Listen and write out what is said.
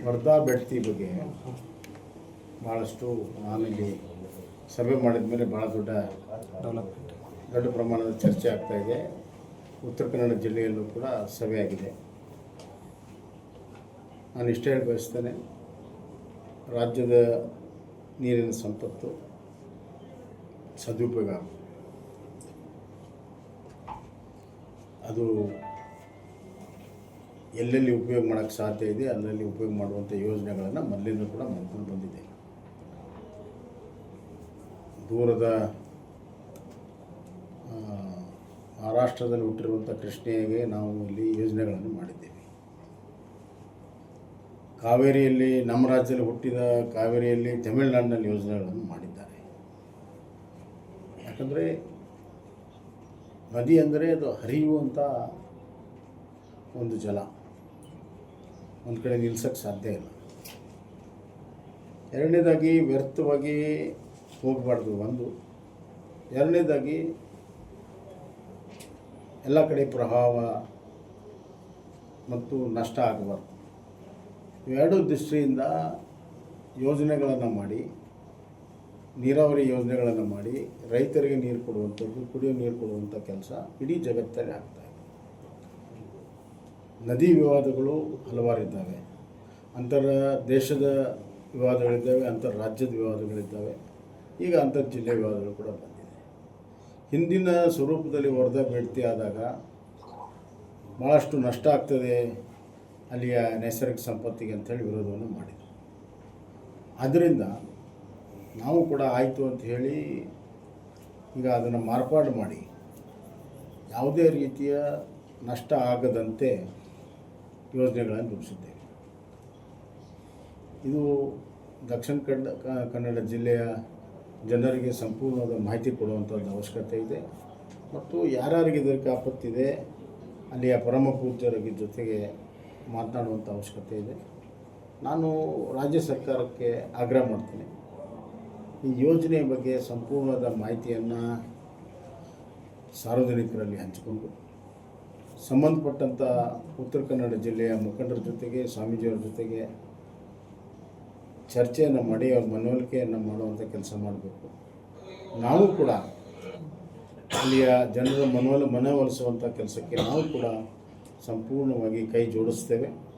ವರ್ಧಾ ಬೆಡ್ತಿ ಬಗ್ಗೆ ಭಾಳಷ್ಟು ನಾನಿಲ್ಲಿ ಸಭೆ ಮಾಡಿದ ಮೇಲೆ ಭಾಳ ದೊಡ್ಡ ಪ್ರಮಾಣದ ಚರ್ಚೆ ಆಗ್ತಾಯಿದೆ. ಉತ್ತರ ಕನ್ನಡ ಜಿಲ್ಲೆಯಲ್ಲೂ ಕೂಡ ಸಭೆ ಆಗಿದೆ. ನಾನು ಇಷ್ಟೇ ಹೇಳಿ ಬಯಸ್ತೇನೆ, ರಾಜ್ಯದ ನೀರಿನ ಸಂಪತ್ತು ಸದುಪಯೋಗ ಅದು ಎಲ್ಲೆಲ್ಲಿ ಉಪಯೋಗ ಮಾಡೋಕ್ಕೆ ಸಾಧ್ಯ ಇದೆ ಅಲ್ಲಲ್ಲಿ ಉಪಯೋಗ ಮಾಡುವಂಥ ಯೋಜನೆಗಳನ್ನು ಮೊದಲಿಂದ ಕೂಡ ಮಾಡ್ಕೊಂಡು ಬಂದಿದೆ. ದೂರದ ಮಹಾರಾಷ್ಟ್ರದಲ್ಲಿ ಹುಟ್ಟಿರುವಂಥ ಕೃಷ್ಣೆಗೆ ನಾವು ಇಲ್ಲಿ ಯೋಜನೆಗಳನ್ನು ಮಾಡಿದ್ದೇವೆ. ಕಾವೇರಿಯಲ್ಲಿ ನಮ್ಮ ರಾಜ್ಯದಲ್ಲಿ ಹುಟ್ಟಿದ ಕಾವೇರಿಯಲ್ಲಿ ತಮಿಳುನಾಡಿನಲ್ಲಿ ಯೋಜನೆಗಳನ್ನು ಮಾಡಿದ್ದಾರೆ. ಯಾಕಂದರೆ ನದಿ ಅಂದರೆ ಅದು ಹರಿಯುವಂಥ ಒಂದು ಜಲ, ಒಂದು ಕಡೆ ನಿಲ್ಸೋಕ್ಕೆ ಸಾಧ್ಯ ಇಲ್ಲ. ಎರಡನೇದಾಗಿ ವ್ಯರ್ಥವಾಗಿ ಹೋಗಬಾರ್ದು ಒಂದು. ಎರಡನೇದಾಗಿ ಎಲ್ಲ ಕಡೆ ಪ್ರವಾಹ ಮತ್ತು ನಷ್ಟ ಆಗಬಾರ್ದು. ಇವೆರಡು ದೃಷ್ಟಿಯಿಂದ ಯೋಜನೆಗಳನ್ನು ಮಾಡಿ, ನೀರಾವರಿ ಯೋಜನೆಗಳನ್ನು ಮಾಡಿ ರೈತರಿಗೆ ನೀರು ಕೊಡುವಂಥದ್ದು, ಕುಡಿಯೋ ನೀರು ಕೊಡುವಂಥ ಕೆಲಸ ಇಡೀ ಜಗತ್ತಲ್ಲಿ ಆಗ್ತಾಯಿದೆ. ನದಿ ವಿವಾದಗಳು ಹಲವಾರು ಇದ್ದಾವೆ. ದೇಶದ ವಿವಾದಗಳಿದ್ದಾವೆ, ರಾಜ್ಯದ ವಿವಾದಗಳಿದ್ದಾವೆ, ಈಗ ಜಿಲ್ಲೆ ವಿವಾದಗಳು ಕೂಡ ಬಂದಿದೆ. ಹಿಂದಿನ ಸ್ವರೂಪದಲ್ಲಿ ವರ್ಧಾ ಬೇಡ್ತಿ ಆದಾಗ ಭಾಳಷ್ಟು ನಷ್ಟ ಆಗ್ತದೆ ಅಲ್ಲಿಯ ನೈಸರ್ಗಿಕ ಸಂಪತ್ತಿಗೆ ಅಂಥೇಳಿ ವಿರೋಧವನ್ನು ಮಾಡಿದರು. ಆದ್ದರಿಂದ ನಾವು ಕೂಡ ಆಯಿತು ಅಂತ ಹೇಳಿ ಈಗ ಅದನ್ನು ಮಾರ್ಪಾಡು ಮಾಡಿ ಯಾವುದೇ ರೀತಿಯ ನಷ್ಟ ಆಗದಂತೆ ಯೋಜನೆಗಳನ್ನು ರೂಪಿಸಿದ್ದೇವೆ. ಇದು ದಕ್ಷಿಣ ಕನ್ನಡ ಜಿಲ್ಲೆಯ ಜನರಿಗೆ ಸಂಪೂರ್ಣವಾದ ಮಾಹಿತಿ ಕೊಡುವಂಥದ್ದು ಅವಶ್ಯಕತೆ ಇದೆ. ಮತ್ತು ಯಾರ್ಯಾರಿಗೆ ಇದಕ್ಕೆ ಆಪತ್ತಿದೆ ಅಲ್ಲಿಯ ಪರಮ ಪೂಜ್ಯರ ಜೊತೆಗೆ ಮಾತನಾಡುವಂಥ ಅವಶ್ಯಕತೆ ಇದೆ. ನಾನು ರಾಜ್ಯ ಸರ್ಕಾರಕ್ಕೆ ಆಗ್ರಹ ಮಾಡ್ತೀನಿ, ಈ ಯೋಜನೆಯ ಬಗ್ಗೆ ಸಂಪೂರ್ಣವಾದ ಮಾಹಿತಿಯನ್ನು ಸಾರ್ವಜನಿಕರಲ್ಲಿ ಹಂಚಿಕೊಂಡು ಸಂಬಂಧಪಟ್ಟಂಥ ಉತ್ತರ ಕನ್ನಡ ಜಿಲ್ಲೆಯ ಮುಖಂಡರ ಜೊತೆಗೆ, ಸ್ವಾಮೀಜಿಯವರ ಜೊತೆಗೆ ಚರ್ಚೆಯನ್ನು ಮಾಡಿ ಅವ್ರ ಮನವೊಲಿಕೆಯನ್ನು ಮಾಡುವಂಥ ಕೆಲಸ ಮಾಡಬೇಕು. ನಾವು ಕೂಡ ಅಲ್ಲಿಯ ಜನರ ಮನವೊಲಿಸುವಂಥ ಕೆಲಸಕ್ಕೆ ನಾವು ಕೂಡ ಸಂಪೂರ್ಣವಾಗಿ ಕೈ ಜೋಡಿಸ್ತೇವೆ.